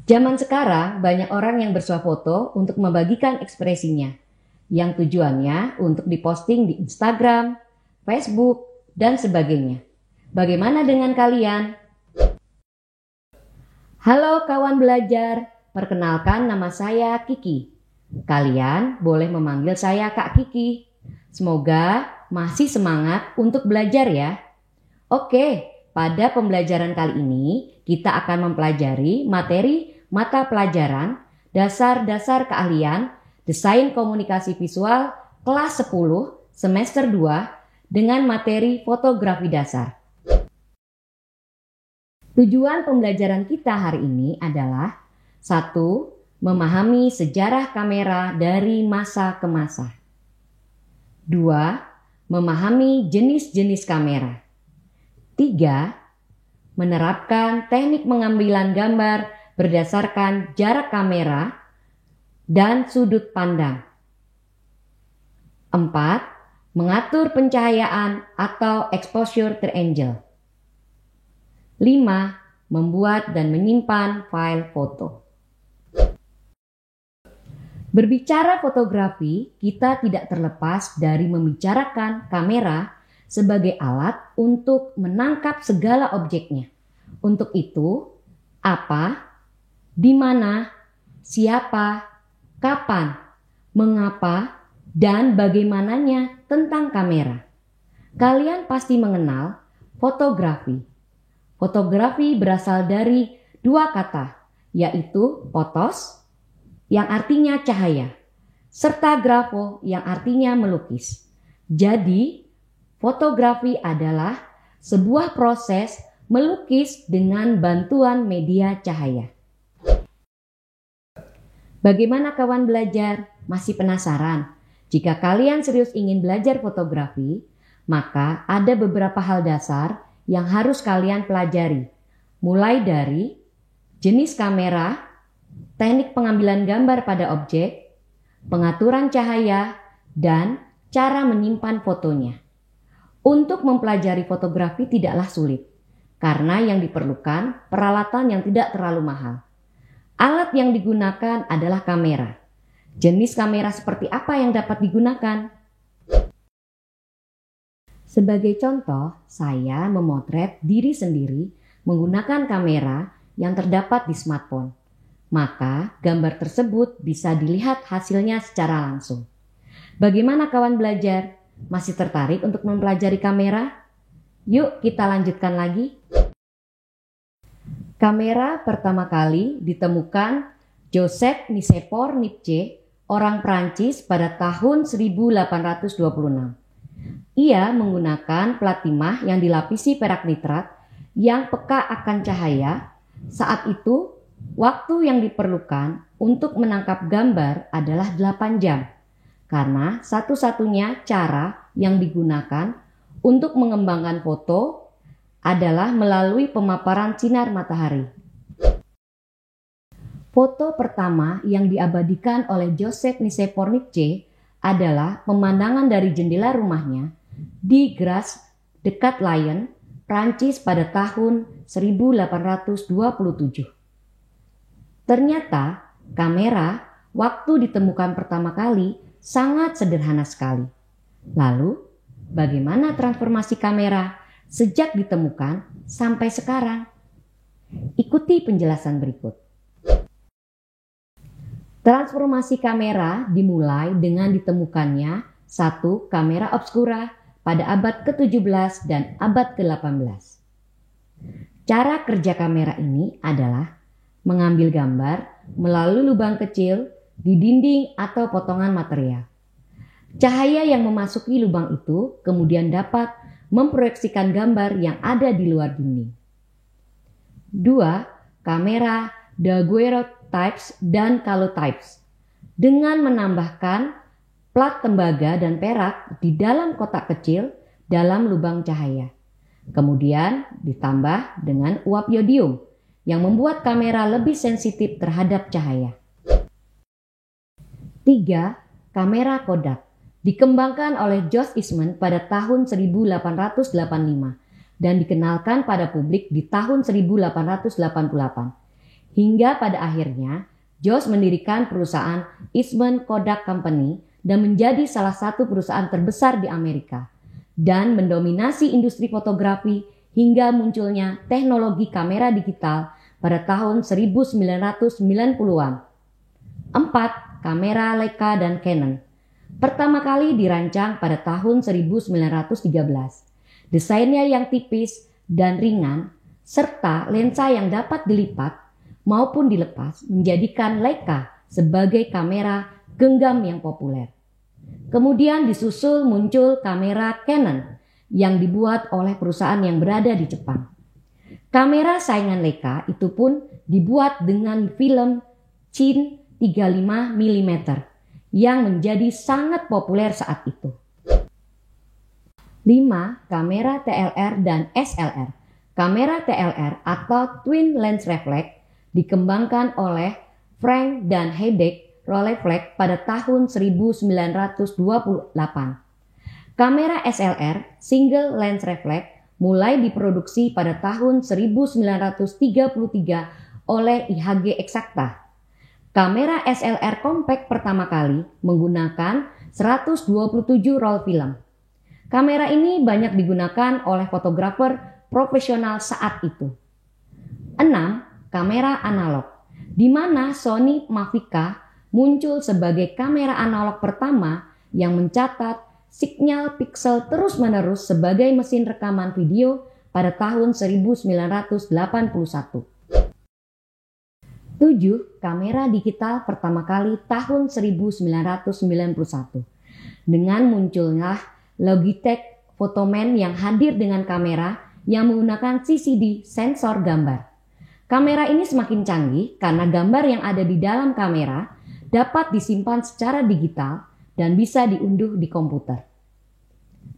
Zaman sekarang banyak orang yang bersuah foto untuk membagikan ekspresinya, yang tujuannya untuk diposting di Instagram, Facebook, dan sebagainya. Bagaimana dengan kalian? Halo kawan belajar, perkenalkan nama saya Kiki. Kalian boleh memanggil saya Kak Kiki. Semoga masih semangat untuk belajar ya. Oke, pada pembelajaran kali ini kita akan mempelajari materi mata pelajaran dasar-dasar keahlian desain komunikasi visual kelas 10 semester 2 dengan materi fotografi dasar. Tujuan pembelajaran kita hari ini adalah 1. Memahami sejarah kamera dari masa ke masa. 2. Memahami jenis-jenis kamera. 3. Menerapkan teknik pengambilan gambar berdasarkan jarak kamera dan sudut pandang. 4. Mengatur pencahayaan atau exposure triangle. 5. Membuat dan menyimpan file foto. Berbicara fotografi, kita tidak terlepas dari membicarakan kamera sebagai alat untuk menangkap segala objeknya. Untuk itu, apa, di mana, siapa, kapan, mengapa, dan bagaimananya tentang kamera. Kalian pasti mengenal fotografi. Fotografi berasal dari dua kata, yaitu photos, yang artinya cahaya, serta grafo yang artinya melukis. Jadi, fotografi adalah sebuah proses melukis dengan bantuan media cahaya. Bagaimana kawan belajar? Masih penasaran? Jika kalian serius ingin belajar fotografi, maka ada beberapa hal dasar yang harus kalian pelajari. Mulai dari jenis kamera, teknik pengambilan gambar pada objek, pengaturan cahaya, dan cara menyimpan fotonya. Untuk mempelajari fotografi tidaklah sulit, karena yang diperlukan peralatan yang tidak terlalu mahal. Alat yang digunakan adalah kamera. Jenis kamera seperti apa yang dapat digunakan? Sebagai contoh, saya memotret diri sendiri menggunakan kamera yang terdapat di smartphone. Maka gambar tersebut bisa dilihat hasilnya secara langsung. Bagaimana kawan belajar? Masih tertarik untuk mempelajari kamera? Yuk kita lanjutkan lagi. Kamera pertama kali ditemukan Joseph Nicephore Niepce, orang Prancis pada tahun 1826. Ia menggunakan plat timah yang dilapisi perak nitrat yang peka akan cahaya. Saat itu, waktu yang diperlukan untuk menangkap gambar adalah 8 jam, karena satu-satunya cara yang digunakan untuk mengembangkan foto adalah melalui pemaparan sinar matahari. Foto pertama yang diabadikan oleh Joseph Nicephore Niepce adalah pemandangan dari jendela rumahnya di Grasse dekat Lyon, Prancis pada tahun 1827. Ternyata kamera waktu ditemukan pertama kali sangat sederhana sekali. Lalu, bagaimana transformasi kamera sejak ditemukan sampai sekarang? Ikuti penjelasan berikut. Transformasi kamera dimulai dengan ditemukannya satu kamera obscura pada abad ke-17 dan abad ke-18. Cara kerja kamera ini adalah mengambil gambar melalui lubang kecil di dinding atau potongan material. Cahaya yang memasuki lubang itu kemudian dapat memproyeksikan gambar yang ada di luar dinding. 2. Kamera daguerreotypes dan calotypes dengan menambahkan plat tembaga dan perak di dalam kotak kecil dalam lubang cahaya. Kemudian ditambah dengan uap yodium yang membuat kamera lebih sensitif terhadap cahaya. 3. Kamera Kodak dikembangkan oleh George Eastman pada tahun 1885 dan dikenalkan pada publik di tahun 1888. Hingga pada akhirnya Josh mendirikan perusahaan Eastman Kodak Company dan menjadi salah satu perusahaan terbesar di Amerika dan mendominasi industri fotografi hingga munculnya teknologi kamera digital pada tahun 1990-an. 4. Kamera Leica dan Canon. Pertama kali dirancang pada tahun 1913. Desainnya yang tipis dan ringan serta lensa yang dapat dilipat maupun dilepas menjadikan Leica sebagai kamera genggam yang populer. Kemudian disusul muncul kamera Canon yang dibuat oleh perusahaan yang berada di Jepang. Kamera saingan Leica itu pun dibuat dengan film Cine 35 mm yang menjadi sangat populer saat itu. 5. Kamera TLR dan SLR. Kamera TLR atau Twin Lens Reflex dikembangkan oleh Frank dan Heydrich Rolleiflex pada tahun 1928. Kamera SLR Single Lens Reflex mulai diproduksi pada tahun 1933 oleh IHG Exacta. Kamera SLR compact pertama kali menggunakan 127 roll film. Kamera ini banyak digunakan oleh fotografer profesional saat itu. 6. Kamera analog, di mana Sony Mavica muncul sebagai kamera analog pertama yang mencatat sinyal piksel terus-menerus sebagai mesin rekaman video pada tahun 1981. 7. Kamera digital pertama kali tahun 1991. Dengan munculnya Logitech Photoman yang hadir dengan kamera yang menggunakan CCD sensor gambar. Kamera ini semakin canggih karena gambar yang ada di dalam kamera dapat disimpan secara digital dan bisa diunduh di komputer.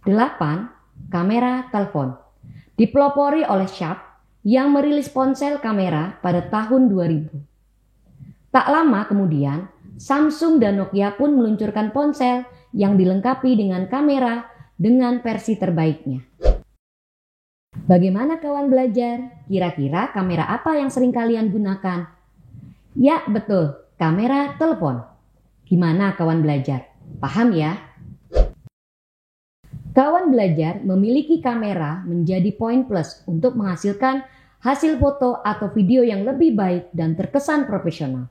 8. Kamera telepon. Dipelopori oleh Sharp yang merilis ponsel kamera pada tahun 2000. Tak lama kemudian, Samsung dan Nokia pun meluncurkan ponsel yang dilengkapi dengan kamera dengan versi terbaiknya. Bagaimana kawan belajar? Kira-kira kamera apa yang sering kalian gunakan? Ya, betul, kamera telepon. Gimana kawan belajar? Paham ya? Kawan belajar memiliki kamera menjadi poin plus untuk menghasilkan hasil foto atau video yang lebih baik dan terkesan profesional.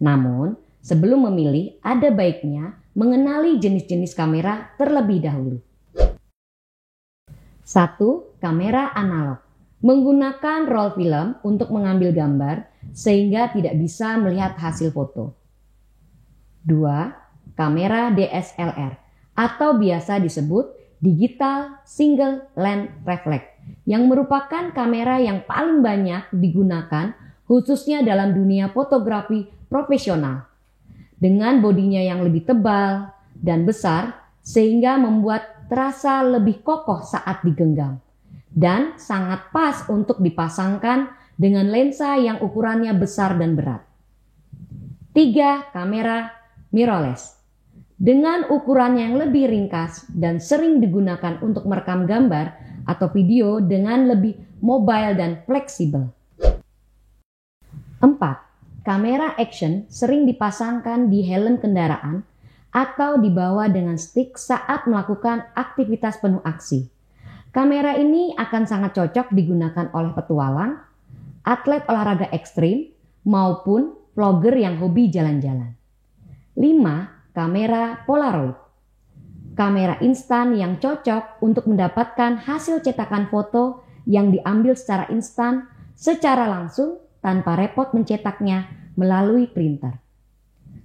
Namun, sebelum memilih, ada baiknya mengenali jenis-jenis kamera terlebih dahulu. 1. Kamera analog. Menggunakan roll film untuk mengambil gambar sehingga tidak bisa melihat hasil foto. 2. Kamera DSLR atau biasa disebut Digital Single Lens Reflex yang merupakan kamera yang paling banyak digunakan khususnya dalam dunia fotografi profesional. Dengan bodinya yang lebih tebal dan besar sehingga membuat terasa lebih kokoh saat digenggam dan sangat pas untuk dipasangkan dengan lensa yang ukurannya besar dan berat. 3. Kamera mirrorless. Dengan ukuran yang lebih ringkas dan sering digunakan untuk merekam gambar atau video dengan lebih mobile dan fleksibel. 4. Kamera action sering dipasangkan di helm kendaraan atau dibawa dengan stick saat melakukan aktivitas penuh aksi. Kamera ini akan sangat cocok digunakan oleh petualang, atlet olahraga ekstrim, maupun vlogger yang hobi jalan-jalan. 5. Kamera Polaroid. Kamera instan yang cocok untuk mendapatkan hasil cetakan foto yang diambil secara instan, secara langsung tanpa repot mencetaknya melalui printer.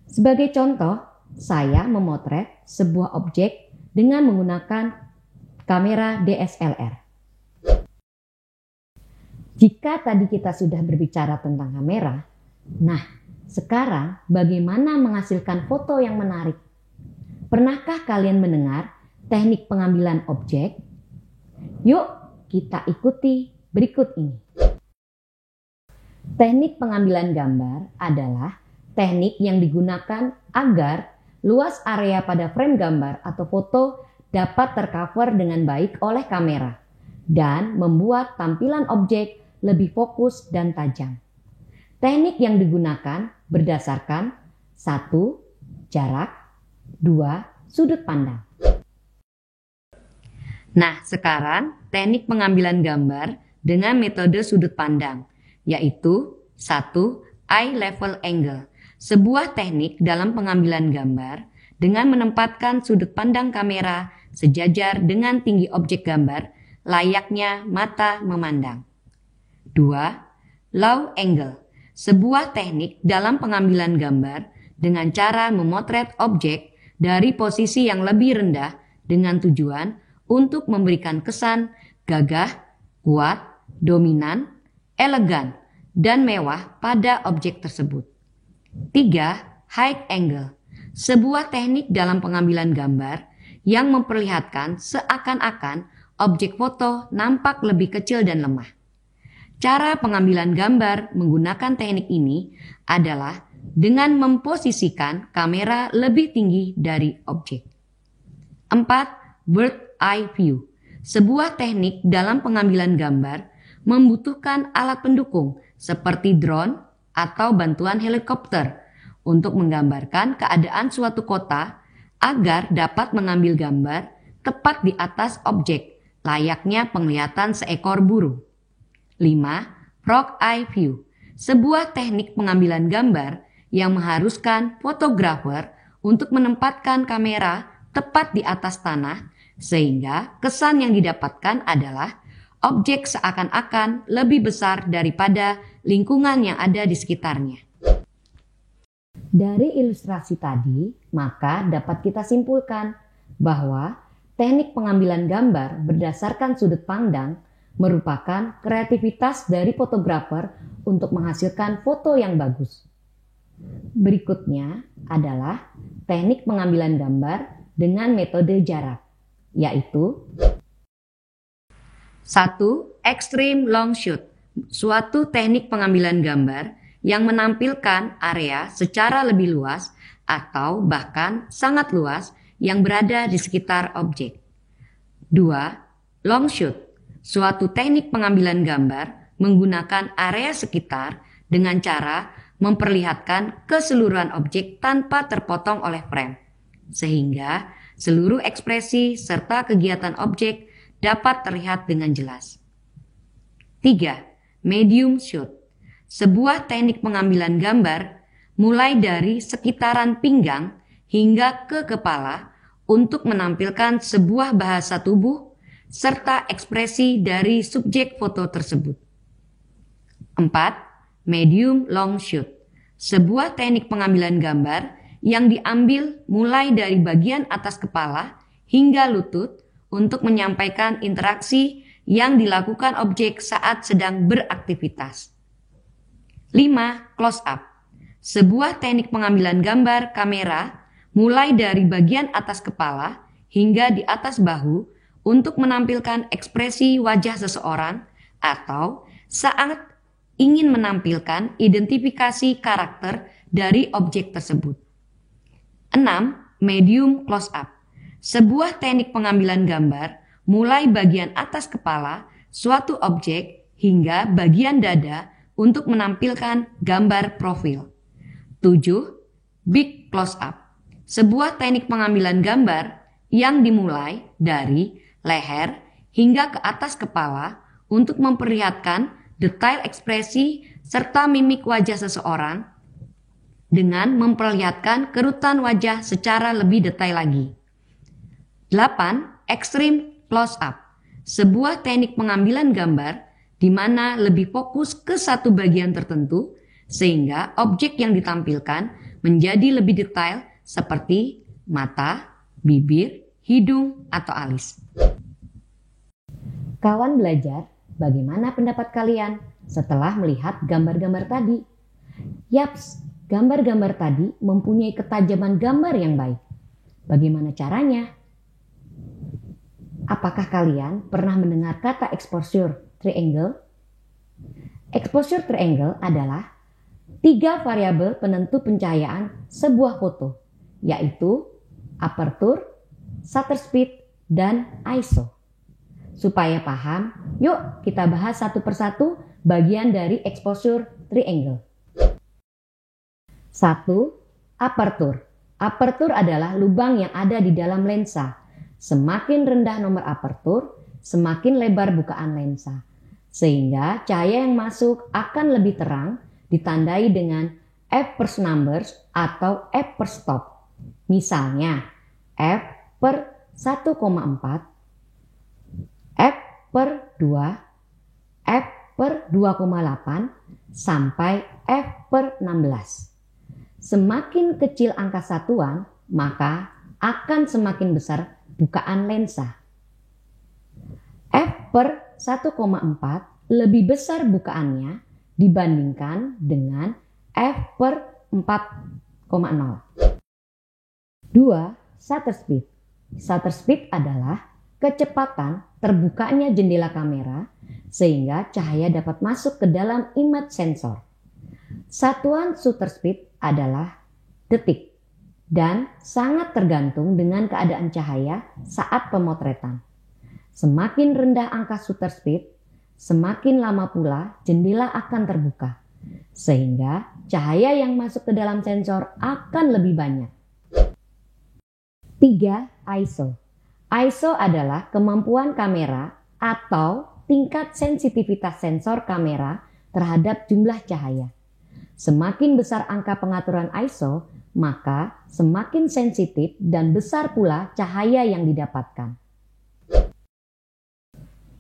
Sebagai contoh, saya memotret sebuah objek dengan menggunakan kamera DSLR. Jika tadi kita sudah berbicara tentang kamera, nah sekarang bagaimana menghasilkan foto yang menarik? Pernahkah kalian mendengar teknik pengambilan objek? Yuk kita ikuti berikut ini. Teknik pengambilan gambar adalah teknik yang digunakan agar luas area pada frame gambar atau foto dapat tercover dengan baik oleh kamera dan membuat tampilan objek lebih fokus dan tajam. Teknik yang digunakan berdasarkan 1. Jarak, 2. Sudut pandang. Nah, sekarang teknik pengambilan gambar dengan metode sudut pandang, yaitu 1. Eye level angle, sebuah teknik dalam pengambilan gambar dengan menempatkan sudut pandang kamera sejajar dengan tinggi objek gambar, layaknya mata memandang. 2. Low angle, sebuah teknik dalam pengambilan gambar dengan cara memotret objek dari posisi yang lebih rendah dengan tujuan untuk memberikan kesan gagah, kuat, dominan, elegan, dan mewah pada objek tersebut. 3. High angle, sebuah teknik dalam pengambilan gambar yang memperlihatkan seakan-akan objek foto nampak lebih kecil dan lemah. Cara pengambilan gambar menggunakan teknik ini adalah dengan memposisikan kamera lebih tinggi dari objek. 4. Bird eye view, sebuah teknik dalam pengambilan gambar membutuhkan alat pendukung seperti drone atau bantuan helikopter untuk menggambarkan keadaan suatu kota agar dapat mengambil gambar tepat di atas objek, layaknya penglihatan seekor burung. 5. Frog eye view, sebuah teknik pengambilan gambar yang mengharuskan fotografer untuk menempatkan kamera tepat di atas tanah sehingga kesan yang didapatkan adalah objek seakan-akan lebih besar daripada lingkungan yang ada di sekitarnya. Dari ilustrasi tadi, maka dapat kita simpulkan bahwa teknik pengambilan gambar berdasarkan sudut pandang merupakan kreativitas dari fotografer untuk menghasilkan foto yang bagus. Berikutnya adalah teknik pengambilan gambar dengan metode jarak, yaitu 1. Extreme long shoot, suatu teknik pengambilan gambar yang menampilkan area secara lebih luas atau bahkan sangat luas yang berada di sekitar objek. 2. Long shoot, suatu teknik pengambilan gambar menggunakan area sekitar dengan cara memperlihatkan keseluruhan objek tanpa terpotong oleh frame, sehingga seluruh ekspresi serta kegiatan objek dapat terlihat dengan jelas. 3. Medium shoot, sebuah teknik pengambilan gambar mulai dari sekitaran pinggang hingga ke kepala untuk menampilkan sebuah bahasa tubuh serta ekspresi dari subjek foto tersebut. 4. Medium long shoot, sebuah teknik pengambilan gambar yang diambil mulai dari bagian atas kepala hingga lutut untuk menyampaikan interaksi yang dilakukan objek saat sedang beraktivitas. 5. Close up, sebuah teknik pengambilan gambar kamera mulai dari bagian atas kepala hingga di atas bahu untuk menampilkan ekspresi wajah seseorang atau saat ingin menampilkan identifikasi karakter dari objek tersebut. 6. Medium close up, sebuah teknik pengambilan gambar mulai bagian atas kepala suatu objek hingga bagian dada untuk menampilkan gambar profil. 7. Big close up, sebuah teknik pengambilan gambar yang dimulai dari leher hingga ke atas kepala untuk memperlihatkan detail ekspresi serta mimik wajah seseorang dengan memperlihatkan kerutan wajah secara lebih detail lagi. 8. Extreme close up, sebuah teknik pengambilan gambar di mana lebih fokus ke satu bagian tertentu sehingga objek yang ditampilkan menjadi lebih detail seperti mata, bibir, hidung, atau alis. Kawan belajar, bagaimana pendapat kalian setelah melihat gambar-gambar tadi? Yaps, gambar-gambar tadi mempunyai ketajaman gambar yang baik. Bagaimana caranya? Apakah kalian pernah mendengar kata exposure triangle? Exposure triangle adalah 3 variabel penentu pencahayaan sebuah foto, yaitu aperture, shutter speed, dan ISO. Supaya paham, yuk kita bahas satu persatu bagian dari exposure triangle. 1. Apertur. Apertur adalah lubang yang ada di dalam lensa. Semakin rendah nomor apertur, semakin lebar bukaan lensa. Sehingga cahaya yang masuk akan lebih terang, ditandai dengan f first numbers atau f per stop. Misalnya, f per 1,4, f per 2, f per 2,8, sampai f per 16. Semakin kecil angka satuan, maka akan semakin besar bukaan lensa. F per 1,4 lebih besar bukaannya dibandingkan dengan F per 4,0. 2. Shutter speed. Shutter speed adalah kecepatan terbukanya jendela kamera sehingga cahaya dapat masuk ke dalam image sensor. Satuan shutter speed adalah detik dan sangat tergantung dengan keadaan cahaya saat pemotretan. Semakin rendah angka shutter speed, semakin lama pula jendela akan terbuka, sehingga cahaya yang masuk ke dalam sensor akan lebih banyak. 3. ISO. ISO adalah kemampuan kamera atau tingkat sensitivitas sensor kamera terhadap jumlah cahaya. Semakin besar angka pengaturan ISO, maka semakin sensitif dan besar pula cahaya yang didapatkan.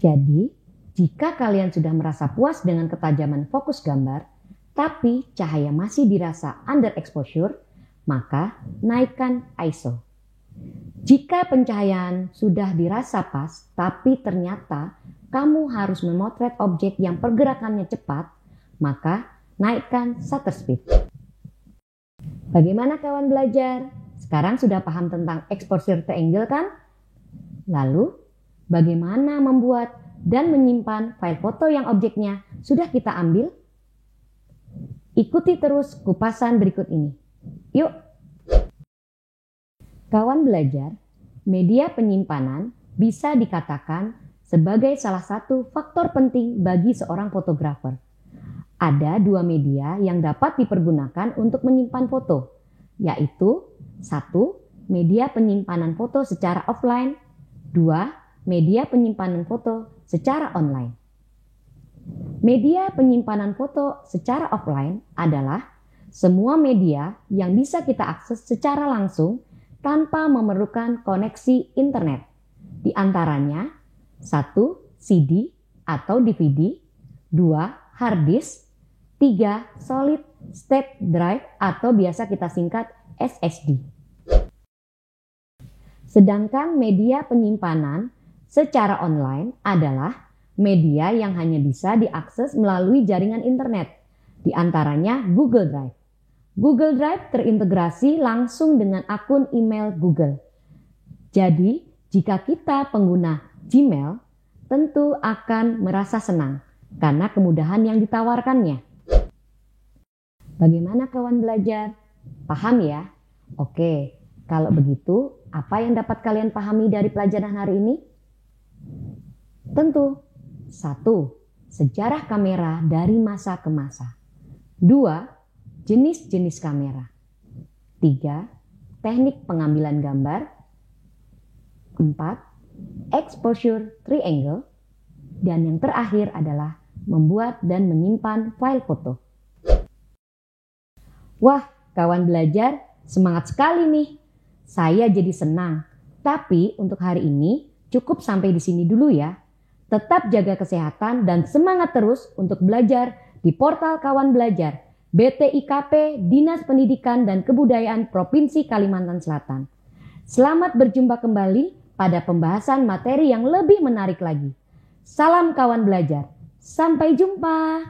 Jadi, jika kalian sudah merasa puas dengan ketajaman fokus gambar, tapi cahaya masih dirasa underexposure, maka naikkan ISO. Jika pencahayaan sudah dirasa pas, tapi ternyata kamu harus memotret objek yang pergerakannya cepat, maka naikkan shutter speed. Bagaimana kawan belajar? Sekarang sudah paham tentang exposure triangle kan? Lalu, bagaimana membuat dan menyimpan file foto yang objeknya sudah kita ambil? Ikuti terus kupasan berikut ini. Yuk! Kawan belajar, media penyimpanan bisa dikatakan sebagai salah satu faktor penting bagi seorang fotografer. Ada dua media yang dapat dipergunakan untuk menyimpan foto, yaitu 1. Media penyimpanan foto secara offline, 2. Media penyimpanan foto secara online. Media penyimpanan foto secara offline adalah semua media yang bisa kita akses secara langsung tanpa memerlukan koneksi internet. Di antaranya 1. CD atau DVD, 2. hard disk, 3. solid state drive atau biasa kita singkat SSD. Sedangkan media penyimpanan secara online adalah media yang hanya bisa diakses melalui jaringan internet, di antaranya Google Drive. Google Drive terintegrasi langsung dengan akun email Google. Jadi, jika kita pengguna Gmail, tentu akan merasa senang karena kemudahan yang ditawarkannya. Bagaimana kawan belajar? Paham ya? Oke, kalau begitu, apa yang dapat kalian pahami dari pelajaran hari ini? Tentu, 1. Sejarah kamera dari masa ke masa. 2. Jenis-jenis kamera. 3. Teknik pengambilan gambar. 4. Exposure triangle. Dan yang terakhir adalah membuat dan menyimpan file foto. Wah, kawan belajar, semangat sekali nih. Saya jadi senang. Tapi untuk hari ini cukup sampai di sini dulu ya. Tetap jaga kesehatan dan semangat terus untuk belajar di portal Kawan Belajar BTIKP Dinas Pendidikan dan Kebudayaan Provinsi Kalimantan Selatan. Selamat berjumpa kembali pada pembahasan materi yang lebih menarik lagi. Salam kawan belajar. Sampai jumpa.